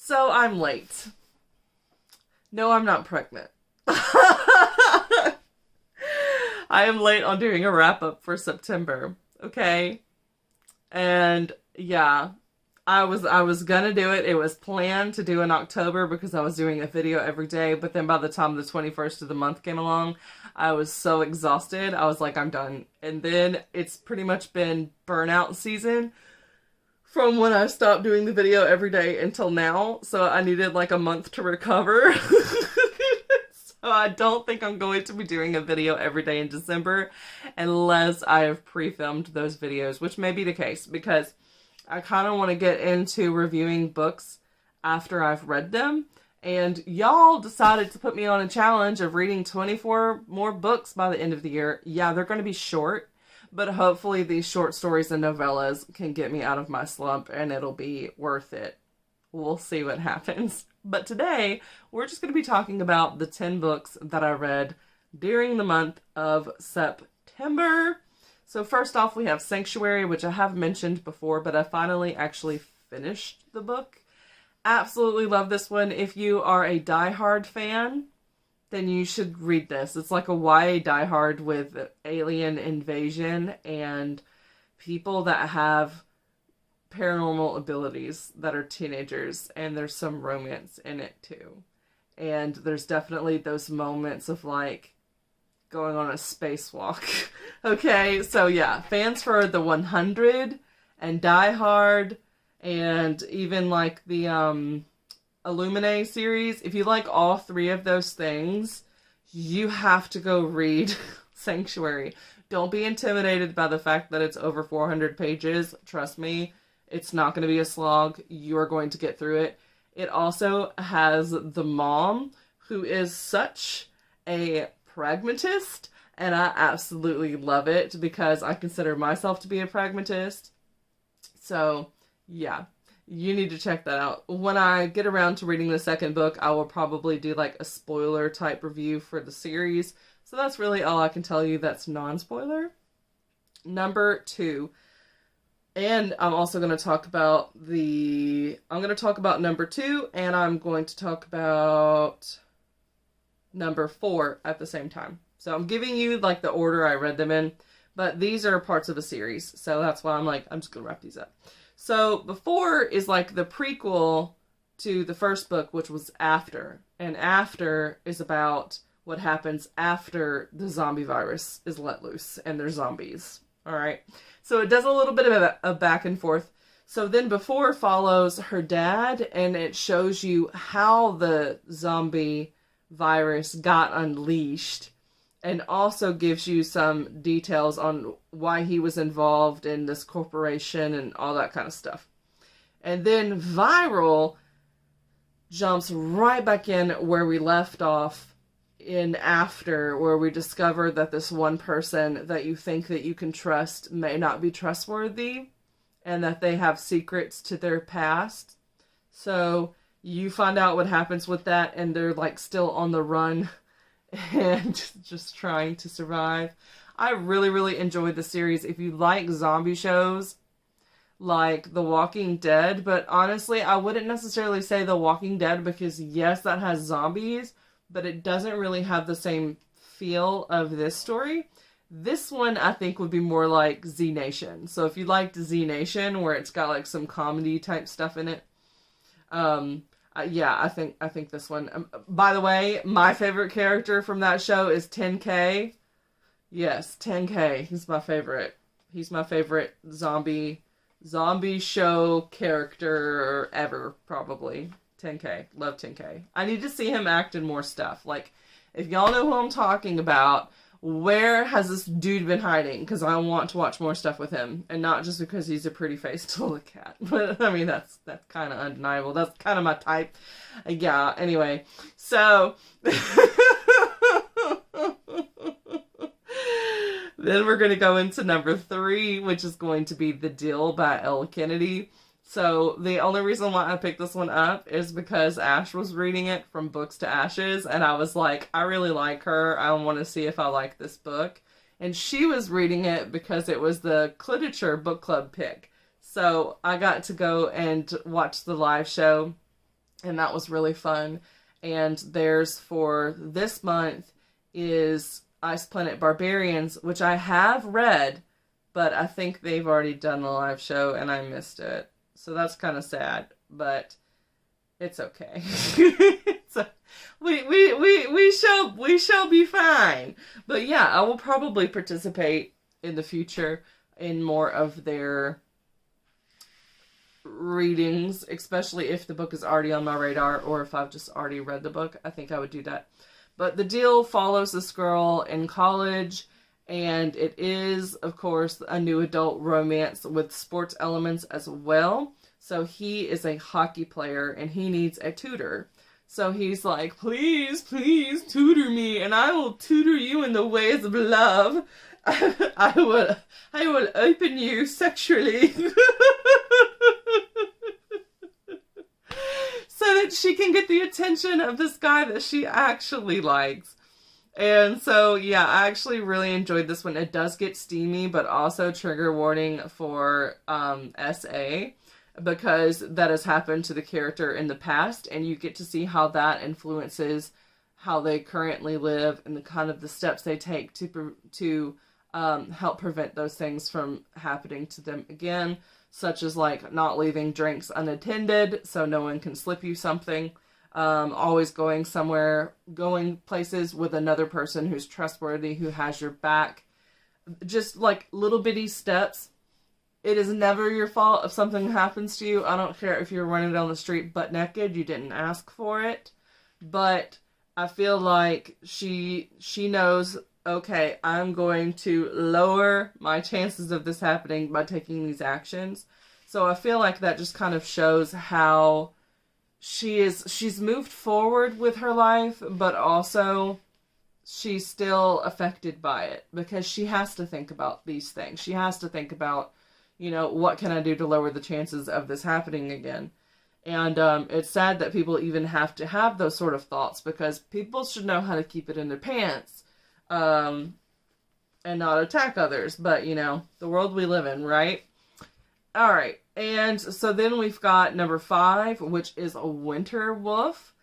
So I'm late. No, I'm not pregnant. I am late on doing a wrap-up for September, okay? And yeah, I was gonna do it. It was planned to do in October because I was doing a video every day, but then by the time the 21st of the month came along, I was so exhausted. I was like, I'm done. And then it's pretty much been burnout season from when I stopped doing the video every day until now. So I needed like a month to recover. So I don't think I'm going to be doing a video every day in December unless I have pre-filmed those videos, which may be the case because I kind of want to get into reviewing books after I've read them. And y'all decided to put me on a challenge of reading 24 more books by the end of the year. Yeah, they're going to be short, but hopefully these short stories and novellas can get me out of my slump and it'll be worth it. We'll see what happens. But today, we're just going to be talking about the 10 books that I read during the month of September. So first off, we have Sanctuary, which I have mentioned before, but I finally actually finished the book. Absolutely love this one. If you are a Die Hard fan, then you should read this. It's like a YA Die Hard with alien invasion and people that have paranormal abilities that are teenagers, and there's some romance in it too. And there's definitely those moments of like going on a spacewalk. Okay, so yeah, fans for the 100 and Die Hard and even like the Illuminae series, if you like all three of those things, you have to go read Sanctuary. Don't be intimidated by the fact that it's over 400 pages. Trust me, it's not going to be a slog. You're going to get through it. It also has the mom, who is such a pragmatist, and I absolutely love it because I consider myself to be a pragmatist. So, yeah, you need to check that out. When I get around to reading the second book, I will probably do like a spoiler type review for the series. So that's really all I can tell you that's non-spoiler. Number 2. And I'm also going to talk about number 2, and I'm going to talk about number 4 at the same time. So I'm giving you like the order I read them in, but these are parts of a series. So that's why I'm just going to wrap these up. So before is like the prequel to the first book, which was After. And After is about what happens after the zombie virus is let loose and they're zombies. All right. So it does a little bit of a back and forth. So then Before follows her dad, and it shows you how the zombie virus got unleashed, and also gives you some details on why he was involved in this corporation and all that kind of stuff. And then Viral jumps right back in where we left off in After, where we discover that this one person that you think that you can trust may not be trustworthy, and that they have secrets to their past. So you find out what happens with that, and they're like still on the run and just trying to survive. I really, really enjoyed the series. If you like zombie shows like The Walking Dead, but honestly, I wouldn't necessarily say The Walking Dead because yes, that has zombies, but it doesn't really have the same feel of this story. This one, I think, would be more like Z Nation. So if you liked Z Nation, where it's got like some comedy type stuff in it, yeah, I think this one. By the way, my favorite character from that show is 10K. Yes, 10K. He's my favorite. He's my favorite zombie show character ever, probably. 10K. Love 10K. I need to see him act in more stuff. Like, if y'all know who I'm talking about, where has this dude been hiding? Because I want to watch more stuff with him. And not just because he's a pretty face to look at. But, I mean, that's kind of undeniable. That's kind of my type. Yeah, anyway. So, then we're going to go into number 3, which is going to be The Deal by Elle Kennedy. So the only reason why I picked this one up is because Ash was reading it from Books to Ashes, and I was like, I really like her. I want to see if I like this book. And she was reading it because it was the Literature book club pick. So I got to go and watch the live show and that was really fun. And there's, for this month, is Ice Planet Barbarians, which I have read, but I think they've already done the live show and I missed it. So that's kind of sad, but it's okay. We shall be fine. But yeah, I will probably participate in the future in more of their readings, especially if the book is already on my radar or if I've just already read the book. I think I would do that. But the deal follows this girl in college, and it is, of course, a new adult romance with sports elements as well. So he is a hockey player and he needs a tutor. So he's like, please, please tutor me and I will tutor you in the ways of love. I will open you sexually. So that she can get the attention of this guy that she actually likes. And so, yeah, I actually really enjoyed this one. It does get steamy, but also trigger warning for SA, because that has happened to the character in the past, and you get to see how that influences how they currently live and the kind of the steps they take to help prevent those things from happening to them again, such as like not leaving drinks unattended so no one can slip you something. Always going places with another person who's trustworthy, who has your back. Just like little bitty steps. It is never your fault if something happens to you. I don't care if you're running down the street butt naked. You didn't ask for it. But I feel like she knows, okay, I'm going to lower my chances of this happening by taking these actions. So I feel like that just kind of shows how she's moved forward with her life, but also she's still affected by it because she has to think about these things. She has to think about, what can I do to lower the chances of this happening again? And it's sad that people even have to have those sort of thoughts, because people should know how to keep it in their pants and not attack others. But, the world we live in, right? All right. And so then we've got number 5, which is a Winter Wolf.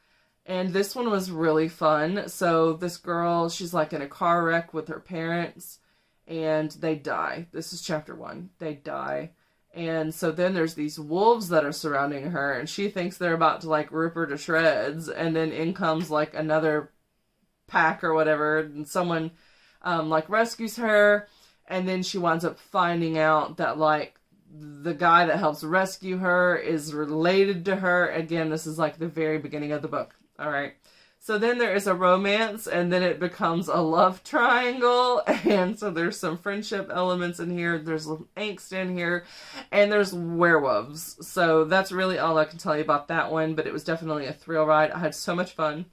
And this one was really fun. So this girl, she's like in a car wreck with her parents and they die. This is chapter 1. They die. And so then there's these wolves that are surrounding her and she thinks they're about to like rip her to shreds. And then in comes like another pack or whatever. And someone like rescues her. And then she winds up finding out that like the guy that helps rescue her is related to her. Again, this is like the very beginning of the book. All right. So then there is a romance and then it becomes a love triangle. And so there's some friendship elements in here. There's some angst in here and there's werewolves. So that's really all I can tell you about that one. But it was definitely a thrill ride. I had so much fun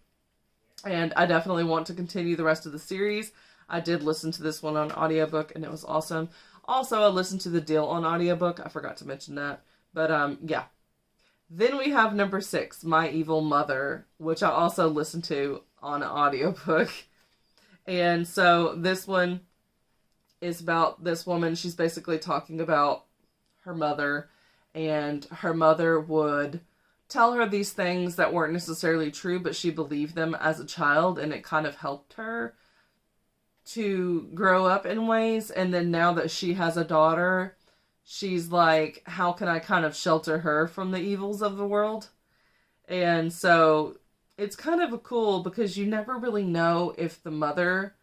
and I definitely want to continue the rest of the series. I did listen to this one on audiobook and it was awesome. Also, I listened to the deal on audiobook. I forgot to mention that. But, yeah. Then we have number 6, My Evil Mother, which I also listened to on audiobook. And so this one is about this woman. She's basically talking about her mother. And her mother would tell her these things that weren't necessarily true, but she believed them as a child. And it kind of helped her to grow up in ways. And then now that she has a daughter, she's like, how can I kind of shelter her from the evils of the world? And so it's kind of cool because you never really know if the mother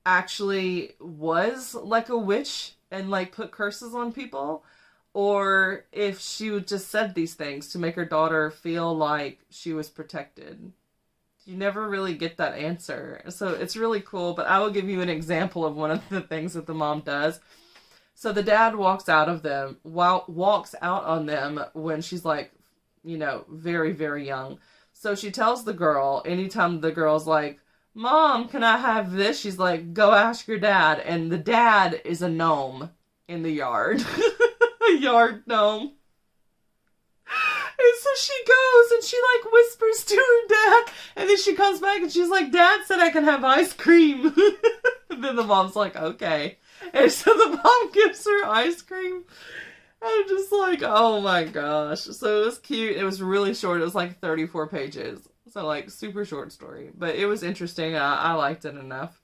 actually was like a witch and like put curses on people, or if she would just said these things to make her daughter feel like she was protected. You never really get that answer. So it's really cool, but I will give you an example of one of the things that the mom does. So the dad walks out on them when she's like, very, very young. So she tells the girl, anytime the girl's like, Mom, can I have this? She's like, go ask your dad. And the dad is a gnome in the yard. A yard gnome. And so she goes and she like whispers to her dad. And then she comes back and she's like, Dad said I can have ice cream. And then the mom's like, okay. And so the mom gives her ice cream. I'm just like, oh my gosh. So it was cute. It was really short. It was like 34 pages. So like super short story. But it was interesting. I liked it enough.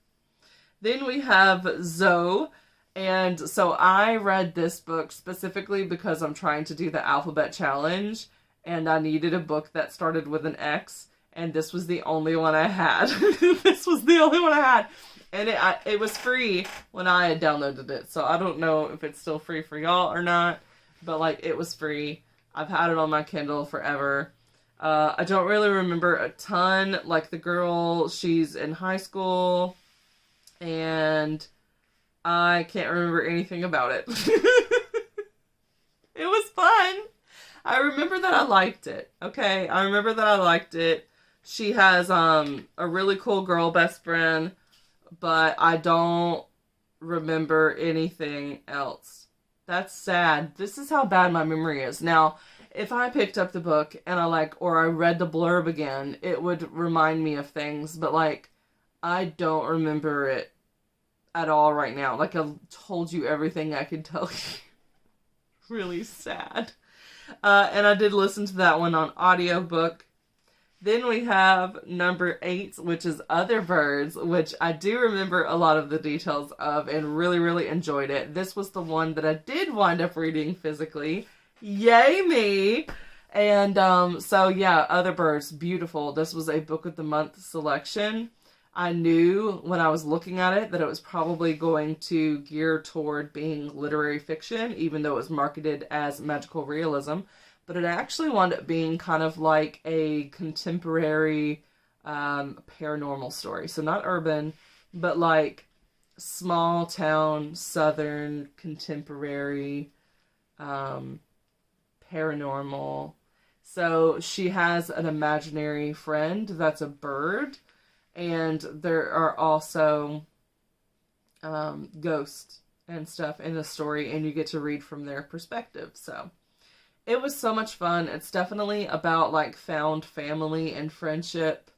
Then we have Zoe. And so I read this book specifically because I'm trying to do the alphabet challenge. And I needed a book that started with an X. And this was the only one I had. This was the only one I had. And it was free when I had downloaded it. So I don't know if it's still free for y'all or not. But, like, it was free. I've had it on my Kindle forever. I don't really remember a ton. Like, the girl, she's in high school. And I can't remember anything about it. It was fun. I remember that I liked it. Okay? I remember that I liked it. She has a really cool girl best friend. But I don't remember anything else. That's sad. This is how bad my memory is. Now, if I picked up the book and or I read the blurb again, it would remind me of things. But, like, I don't remember it at all right now. Like, I told you everything I could tell you. Really sad. And I did listen to that one on audiobook. Then we have number 8, which is Other Birds, which I do remember a lot of the details of and really, really enjoyed it. This was the one that I did wind up reading physically. Yay me! And so yeah, Other Birds, beautiful. This was a Book of the Month selection. I knew when I was looking at it that it was probably going to gear toward being literary fiction, even though it was marketed as magical realism. But it actually wound up being kind of like a contemporary paranormal story. So not urban, but like small town, southern, contemporary, paranormal. So she has an imaginary friend that's a bird. And there are also ghosts and stuff in the story. And you get to read from their perspective. So it was so much fun. It's definitely about, like, found family and friendship.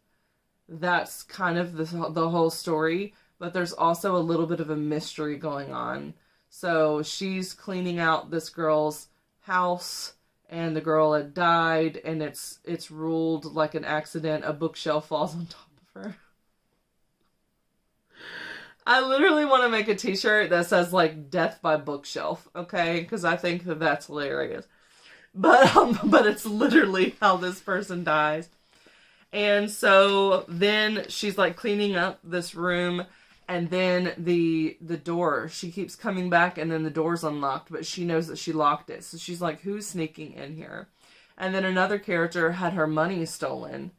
That's kind of the whole story. But there's also a little bit of a mystery going on. So she's cleaning out this girl's house. And the girl had died. And it's ruled like an accident. A bookshelf falls on top of her. I literally want to make a t-shirt that says, like, Death by Bookshelf. Okay? Because I think that that's hilarious. But it's literally how this person dies. And so then she's like cleaning up this room, and then the door, she keeps coming back, and then the door's unlocked, but she knows that she locked it. So she's like, who's sneaking in here? And then another character had her money stolen.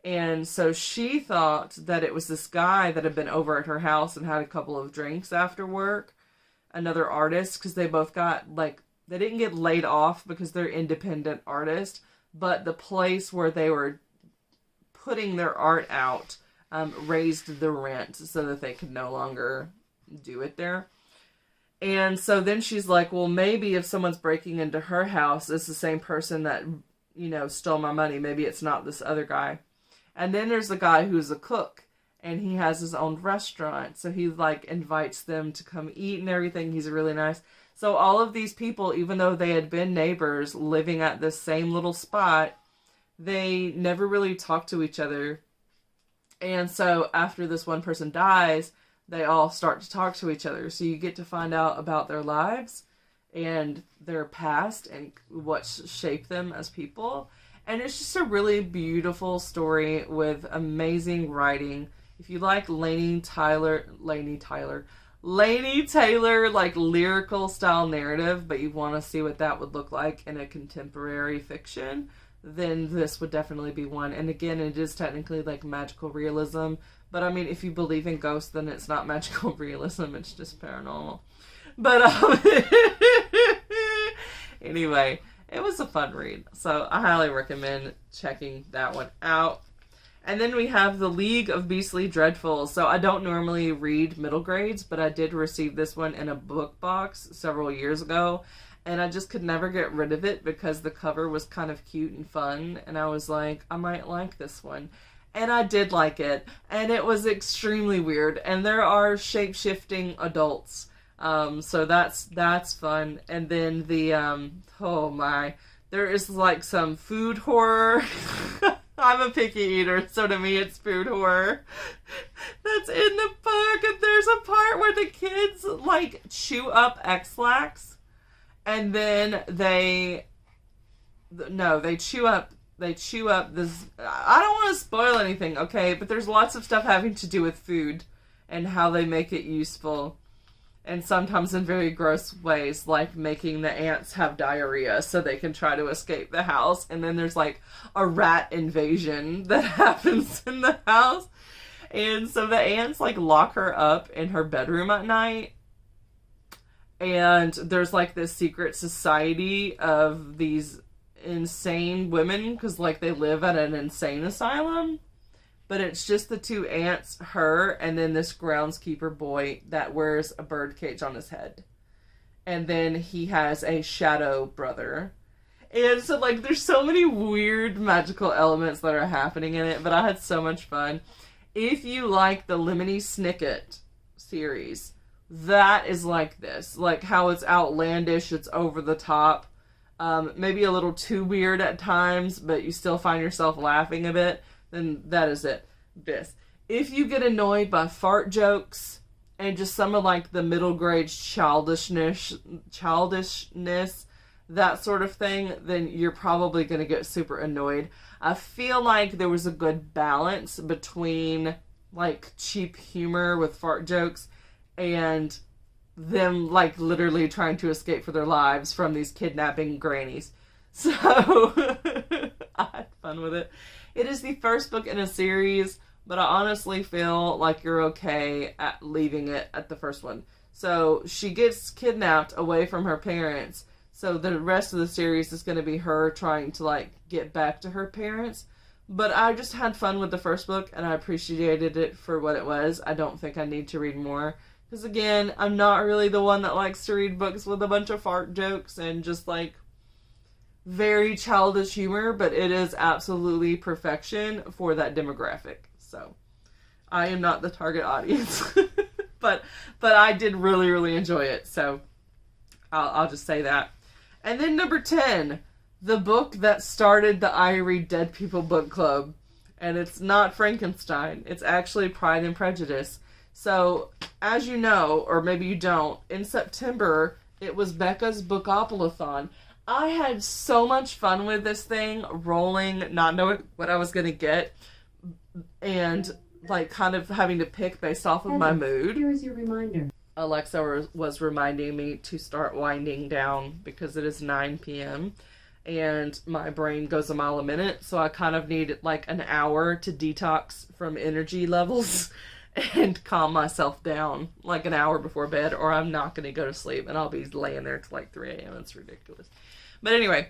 And so she thought that it was this guy that had been over at her house and had a couple of drinks after work. Another artist, because they both got, like, they didn't get laid off because they're independent artists, but the place where they were putting their art out raised the rent so that they could no longer do it there. And so then she's like, well, maybe if someone's breaking into her house, it's the same person that, you know, stole my money. Maybe it's not this other guy. And then there's the guy who's a cook, and he has his own restaurant. So he, like, invites them to come eat and everything. He's really nice. So all of these people, even though they had been neighbors living at this same little spot, they never really talked to each other. And so after this one person dies, they all start to talk to each other. So you get to find out about their lives and their past and what shaped them as people. And it's just a really beautiful story with amazing writing. If you like Laini Taylor, like, lyrical style narrative, but you want to see what that would look like in a contemporary fiction, then this would definitely be one. And again, it is technically, like, magical realism. But, I mean, if you believe in ghosts, then it's not magical realism. It's just paranormal. But, anyway, it was a fun read. So, I highly recommend checking that one out. And then we have The League of Beastly Dreadfuls. So, I don't normally read middle grades, but I did receive this one in a book box several years ago. And I just could never get rid of it because the cover was kind of cute and fun. And I was like, I might like this one. And I did like it. And it was extremely weird. And there are shape-shifting adults. So that's fun. And then the oh my, there is like some food horror. I'm a picky eater, so to me it's food horror. That's in the book, and there's a part where the kids like chew up X-Lax, and then they chew up this. I don't want to spoil anything, okay? But there's lots of stuff having to do with food and how they make it useful. And sometimes in very gross ways, like making the ants have diarrhea so they can try to escape the house. And then there's like a rat invasion that happens in the house. And so the ants like lock her up in her bedroom at night. And there's like this secret society of these insane women, because like they live at an insane asylum. But it's just the two ants, her, and then this groundskeeper boy that wears a bird cage on his head. And then he has a shadow brother. And so, like, there's so many weird magical elements that are happening in it, but I had so much fun. If you like the Lemony Snicket series, that is like this. Like, how it's outlandish, it's over the top. Maybe a little too weird at times, but you still find yourself laughing a bit. Then that is it. This. If you get annoyed by fart jokes and just some of like the middle grade childishness, that sort of thing, then you're probably going to get super annoyed. I feel like there was a good balance between like cheap humor with fart jokes and them like literally trying to escape for their lives from these kidnapping grannies. So I had fun with it. It is the first book in a series, but I honestly feel like you're okay at leaving it at the first one. So she gets kidnapped away from her parents. So the rest of the series is going to be her trying to like get back to her parents. But I just had fun with the first book and I appreciated it for what it was. I don't think I need to read more. Because again, I'm not really the one that likes to read books with a bunch of fart jokes and just like very childish humor, but it is absolutely perfection for that demographic. So I am not the target audience, but I did really, really enjoy it. So I'll just say that. And then number 10, the book that started the I Read Dead People book club. And it's not Frankenstein. It's actually Pride and Prejudice. So as you know, or maybe you don't, in September, it was Becca's Bookopoly-thon. I had so much fun with this thing, rolling, not knowing what I was going to get, and like kind of having to pick based off of my mood. Here is your reminder. Alexa was reminding me to start winding down because it is 9 p.m. and my brain goes a mile a minute, so I kind of need like an hour to detox from energy levels and calm myself down like an hour before bed, or I'm not going to go to sleep and I'll be laying there till like 3 a.m. It's ridiculous. But anyway,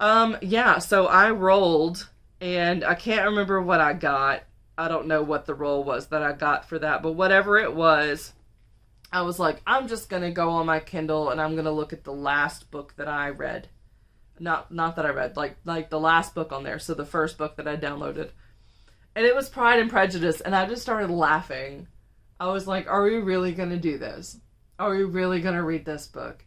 yeah, so I rolled, and I can't remember what I got. I don't know what the roll was that I got for that, but whatever it was, I was like, I'm just going to go on my Kindle, and I'm going to look at the last book that I read. Not that I read, like the last book on there, so the first book that I downloaded. And it was Pride and Prejudice, and I just started laughing. I was like, are we really going to do this? Are we really going to read this book?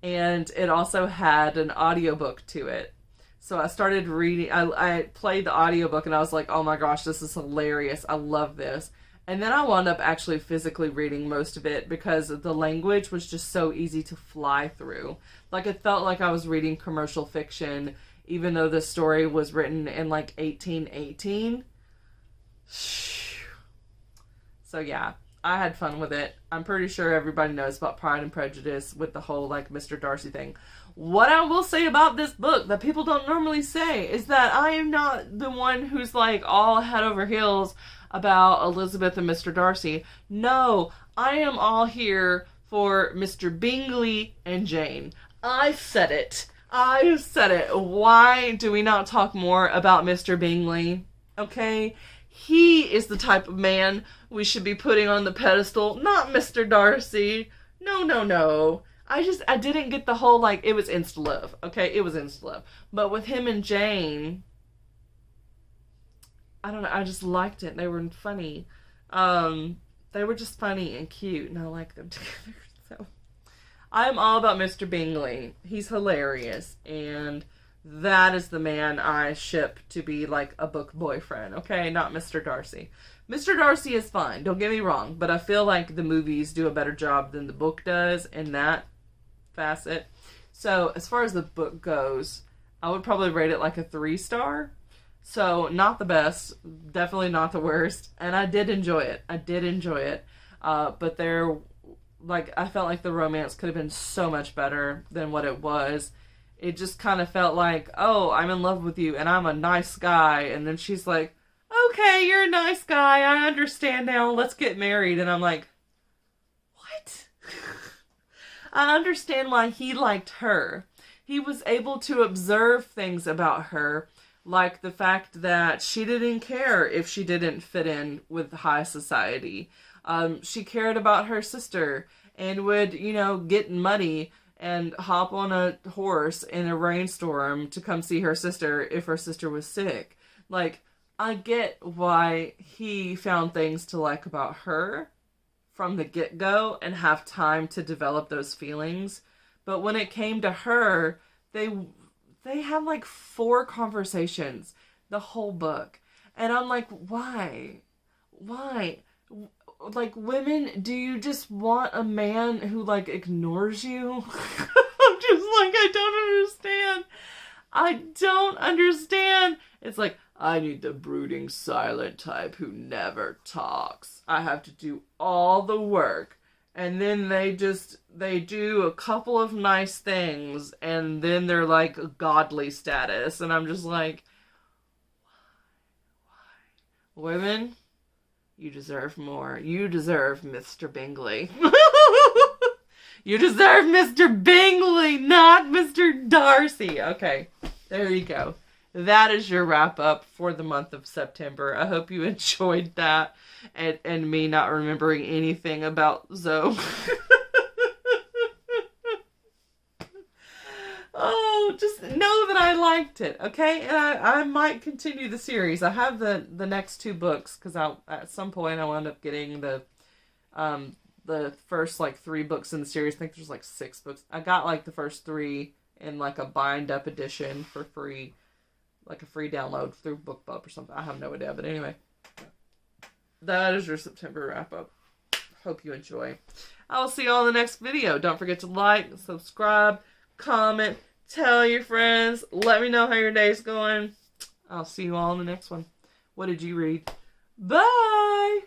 And it also had an audiobook to it. So I started reading, I played the audiobook and I was like, oh my gosh, this is hilarious. I love this. And then I wound up actually physically reading most of it because the language was just so easy to fly through. Like it felt like I was reading commercial fiction, even though the story was written in like 1818. So yeah. I had fun with it. I'm pretty sure everybody knows about Pride and Prejudice with the whole, like, Mr. Darcy thing. What I will say about this book that people don't normally say is that I am not the one who's, like, all head over heels about Elizabeth and Mr. Darcy. No, I am all here for Mr. Bingley and Jane. I said it. I said it. Why do we not talk more about Mr. Bingley? Okay? He is the type of man we should be putting on the pedestal, not Mr. Darcy. No. I didn't get the whole, like, it was insta-love. Okay, it was insta-love. But with him and Jane, I don't know, I just liked it. They were funny. They were just funny and cute, and I liked them together. So, I'm all about Mr. Bingley. He's hilarious, and that is the man I ship to be like a book boyfriend, okay? Not Mr. Darcy. Mr. Darcy is fine, don't get me wrong, but I feel like the movies do a better job than the book does in that facet. So, as far as the book goes, I would probably rate it like a 3-star. So, not the best, definitely not the worst, and I did enjoy it. But I felt like the romance could have been so much better than what it was. It just kind of felt like, oh, I'm in love with you, and I'm a nice guy, and then she's like, okay, you're a nice guy, I understand now, let's get married, and I'm like, what? I understand why he liked her. He was able to observe things about her, like the fact that she didn't care if she didn't fit in with high society. She cared about her sister and would, get muddy and hop on a horse in a rainstorm to come see her sister if her sister was sick. Like, I get why he found things to like about her from the get-go and have time to develop those feelings. But when it came to her, they had like 4 conversations the whole book. And I'm like, why? Why? Like, women, do you just want a man who, like, ignores you? I'm just like, I don't understand. It's like, I need the brooding, silent type who never talks. I have to do all the work. And then they do a couple of nice things, and then they're like a godly status. And I'm just like, why? Women, you deserve more. You deserve Mr. Bingley. You deserve Mr. Bingley, not Mr. Darcy. Okay, there you go. That is your wrap up for the month of September. I hope you enjoyed that and me not remembering anything about Zoe. Oh, just know that I liked it, okay? And I might continue the series. I have the next 2 books because at some point I wound up getting the first like 3 books in the series. I think there's like 6 books. I got like the first 3 in like a bind up edition for free, like a free download through BookBub or something. I have no idea, but anyway, that is your September wrap up. Hope you enjoy. I will see you all in the next video. Don't forget to like, subscribe, comment, tell your friends. Let me know how your day's going. I'll see you all in the next one. What did you read? Bye!